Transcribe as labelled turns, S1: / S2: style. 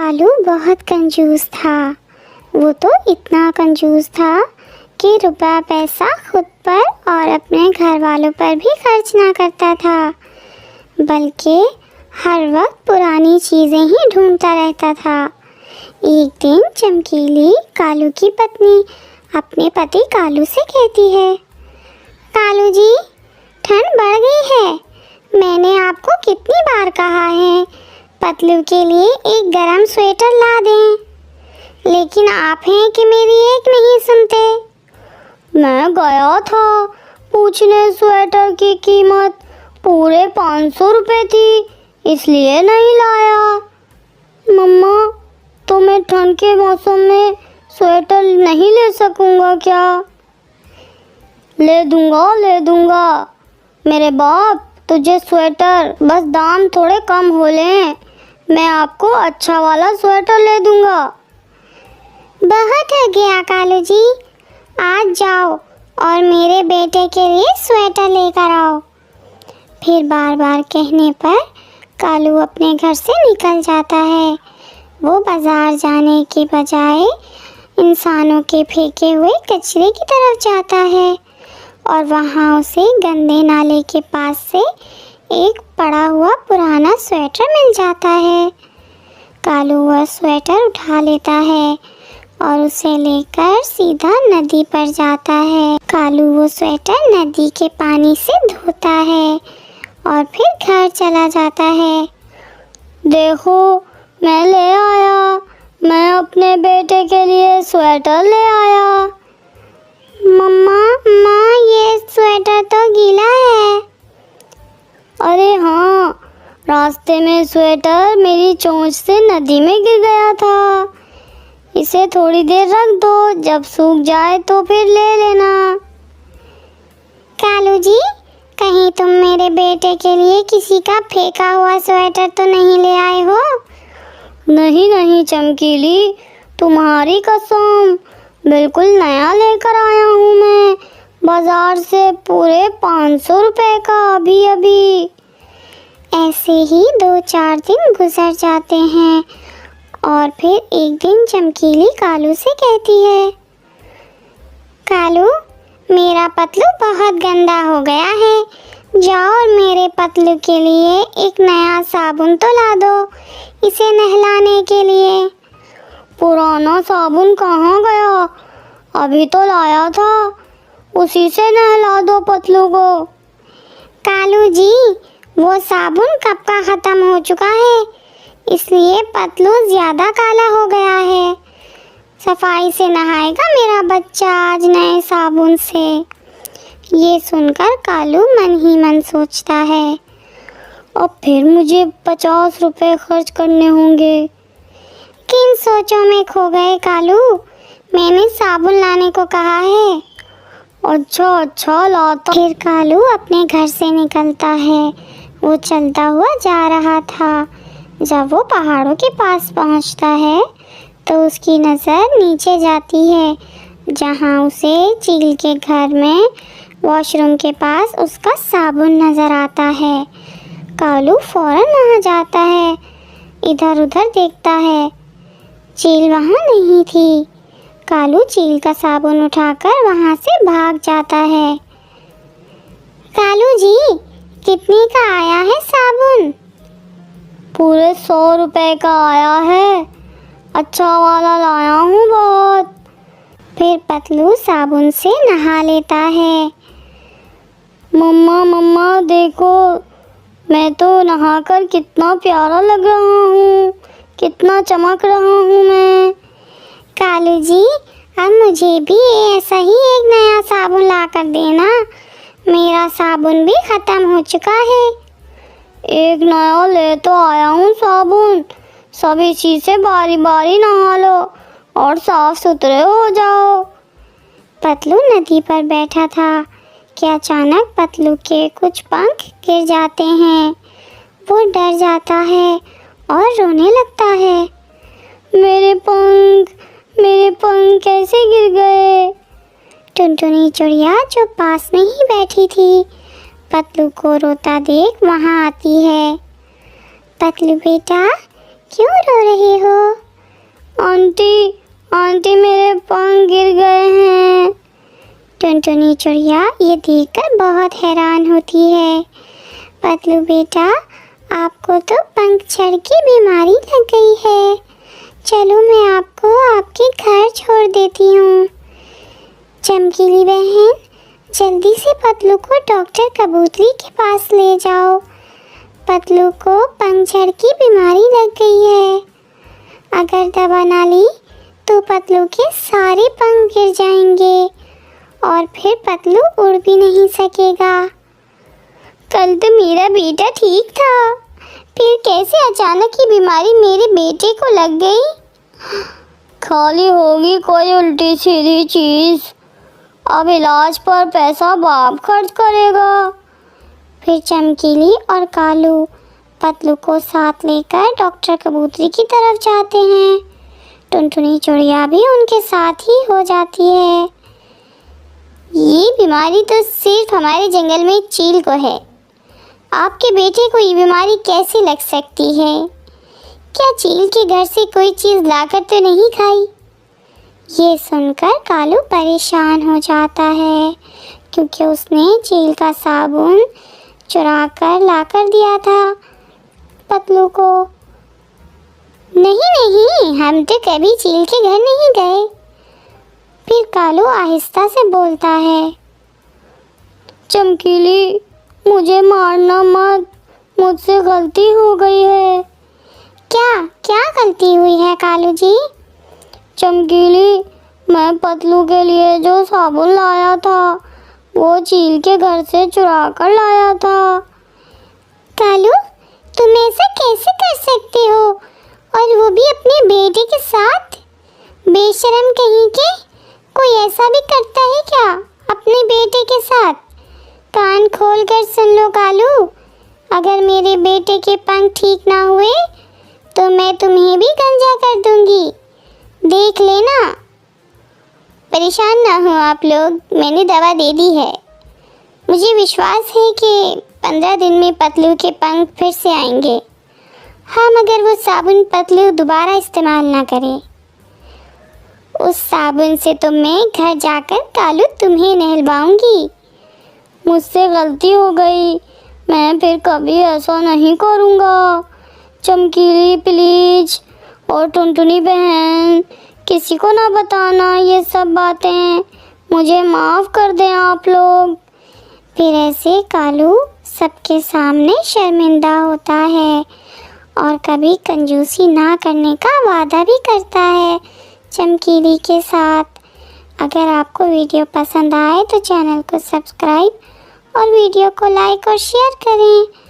S1: कालू बहुत कंजूस था। वो तो इतना कंजूस था कि रुपया पैसा खुद पर और अपने घर वालों पर भी खर्च ना करता था, बल्कि हर वक्त पुरानी चीज़ें ही ढूंढता रहता था। एक दिन चमकीली कालू की पत्नी अपने पति कालू से कहती है, कालू जी, ठंड बढ़ गई है। मैंने आपको कितनी बार कहा है पतलू के लिए एक गरम स्वेटर ला दें, लेकिन आप हैं कि मेरी एक नहीं सुनते। मैं गया था पूछने, स्वेटर की कीमत पूरे 500 रुपये थी, इसलिए नहीं लाया। मम्मा, तो मैं ठंड के मौसम में स्वेटर नहीं ले सकूँगा क्या? ले दूँगा मेरे बाप, तुझे स्वेटर बस दाम थोड़े कम हो लें, मैं आपको अच्छा वाला स्वेटर ले दूँगा। बहुत हो गया कालू जी, आज जाओ और मेरे बेटे के लिए स्वेटर लेकर आओ। फिर बार बार कहने पर कालू अपने घर से निकल जाता है। वो बाज़ार जाने के बजाय इंसानों के फेंके हुए कचरे की तरफ जाता है और वहाँ उसे गंदे नाले के पास से एक पड़ा हुआ पुराना स्वेटर मिल जाता है। कालू वह स्वेटर उठा लेता है और उसे लेकर सीधा नदी पर जाता है। कालू वो स्वेटर नदी के पानी से धोता है और फिर घर चला जाता है। देखो, मैं ले आया, मैं अपने बेटे के लिए स्वेटर ले आया। मम्मा, माँ, ये स्वेटर तो गीला है। अरे हाँ, रास्ते में स्वेटर मेरी चोंच से नदी में गिर गया था। इसे थोड़ी देर रख दो, जब सूख जाए तो फिर ले लेना। कालू जी, कहीं तुम मेरे बेटे के लिए किसी का फेंका हुआ स्वेटर तो नहीं ले आए हो? नहीं चमकीली, तुम्हारी कसम, बिल्कुल नया लेकर आया हूँ मैं, बाजार से पूरे 500 रुपये का, अभी। ऐसे ही 2-4 दिन गुजर जाते हैं और फिर एक दिन चमकीली कालू से कहती है, कालू, मेरा पतलू बहुत गंदा हो गया है, जाओ और मेरे पतलू के लिए एक नया साबुन तो ला दो इसे नहलाने के लिए। पुराना साबुन कहाँ गया? अभी तो लाया था, उसी से नहला दो पतलू को। कालू जी, वो साबुन कब का ख़त्म हो चुका है, इसलिए पतलू ज़्यादा काला हो गया है। सफाई से नहाएगा मेरा बच्चा आज नए साबुन से। ये सुनकर कालू मन ही मन सोचता है, अब फिर मुझे 50 रुपये खर्च करने होंगे। किन सोचों में खो गए कालू? मैंने साबुन लाने को कहा है। अच्छा लाता। फिर कालू अपने घर से निकलता है। वो चलता हुआ जा रहा था। जब वो पहाड़ों के पास पहुंचता है तो उसकी नज़र नीचे जाती है, जहां उसे चील के घर में वॉशरूम के पास उसका साबुन नज़र आता है। कालू फौरन वहां जाता है, इधर उधर देखता है, चील वहां नहीं थी। कालू चील का साबुन उठाकर वहां से भाग जाता है। कालू जी, कितने का आया है साबुन? पूरे 100 रुपये का आया है, अच्छा वाला लाया हूँ बहुत। फिर पतलू साबुन से नहा लेता है। मम्मा देखो, मैं तो नहाकर कितना प्यारा लग रहा हूँ, कितना चमक रहा हूँ मैं। कालू जी, अब मुझे भी ऐसा ही एक नया साबुन ला कर देना, मेरा साबुन भी ख़त्म हो चुका है। एक नया ले तो आया हूँ साबुन, सभी चीज़ें बारी बारी नहा लो और साफ सुथरे हो जाओ। पतलू नदी पर बैठा था कि अचानक पतलू के कुछ पंख गिर जाते हैं। वो डर जाता है और रोने लगता है। मेरे पंख कैसे गिर गए? टुनटुनी चिड़िया जो पास में ही बैठी थी, पतलू को रोता देख वहाँ आती है। पतलू बेटा, क्यों रो रहे हो?
S2: आंटी आंटी मेरे पंख गिर गए हैं।
S1: टुनटुनी चिड़िया ये देखकर बहुत हैरान होती है। पतलू बेटा, आपको तो पंख झड़ की बीमारी लग गई है। चलो मैं आपको आपके घर छोड़ देती हूँ। चमकीली बहन, जल्दी से पतलू को डॉक्टर कबूतरी के पास ले जाओ। पतलू को पंख झड़ की बीमारी लग गई है। अगर दवा ना ली तो पतलू के सारे पंख गिर जाएंगे और फिर पतलू उड़ भी नहीं सकेगा।
S2: कल तो मेरा बेटा ठीक था, फिर कैसे अचानक ये बीमारी मेरे बेटे को लग गई? खाली होगी कोई उल्टी सीधी चीज। अब इलाज पर पैसा बाप खर्च करेगा।
S1: फिर चमकीली और कालू पतलू को साथ लेकर डॉक्टर कबूतरी की तरफ जाते हैं। टुनटुनी चिड़िया भी उनके साथ ही हो जाती है।
S2: ये बीमारी तो सिर्फ हमारे जंगल में चील को है। आपके बेटे को ये बीमारी कैसे लग सकती है? क्या चील के घर से कोई चीज़ लाकर तो नहीं खाई?
S1: ये सुनकर कालू परेशान हो जाता है, क्योंकि उसने चील का साबुन चुरा कर लाकर दिया था पतलू को।
S2: नहीं नहीं, हम तो कभी चील के घर नहीं गए।
S1: फिर कालू आहिस्ता से बोलता है,
S2: चमकीली मुझे मारना मत, मुझसे गलती हो गई है।
S1: क्या क्या गलती हुई है कालू जी?
S2: चमकीली, मैं पतलू के लिए जो साबुन लाया था वो चील के घर से चुरा कर लाया था।
S1: कालू, तुम ऐसा कैसे कर सकते हो, और वो भी अपने बेटे के साथ? बेशरम कहीं के, कोई ऐसा भी करता है क्या अपने बेटे के साथ? कान खोल कर सुन लो कालू, अगर मेरे बेटे के पंख ठीक ना हुए तो मैं तुम्हें भी गंजा कर दूंगी, देख लेना।
S2: परेशान ना हो आप लोग, मैंने दवा दे दी है। मुझे विश्वास है कि 15 दिन में पतलू के पंख फिर से आएंगे। हाँ, मगर वो साबुन पतलू दोबारा इस्तेमाल ना करे। उस साबुन से तो मैं घर जाकर कालू तुम्हें नहलवाऊंगी। मुझसे गलती हो गई, मैं फिर कभी ऐसा नहीं करूँगा। चमकीली प्लीज, और टुनटुनी बहन, किसी को ना बताना ये सब बातें। मुझे माफ़ कर दें आप लोग।
S1: फिर ऐसे कालू सबके सामने शर्मिंदा होता है और कभी कंजूसी ना करने का वादा भी करता है चमकीली के साथ। अगर आपको वीडियो पसंद आए तो चैनल को सब्सक्राइब और वीडियो को लाइक और शेयर करें।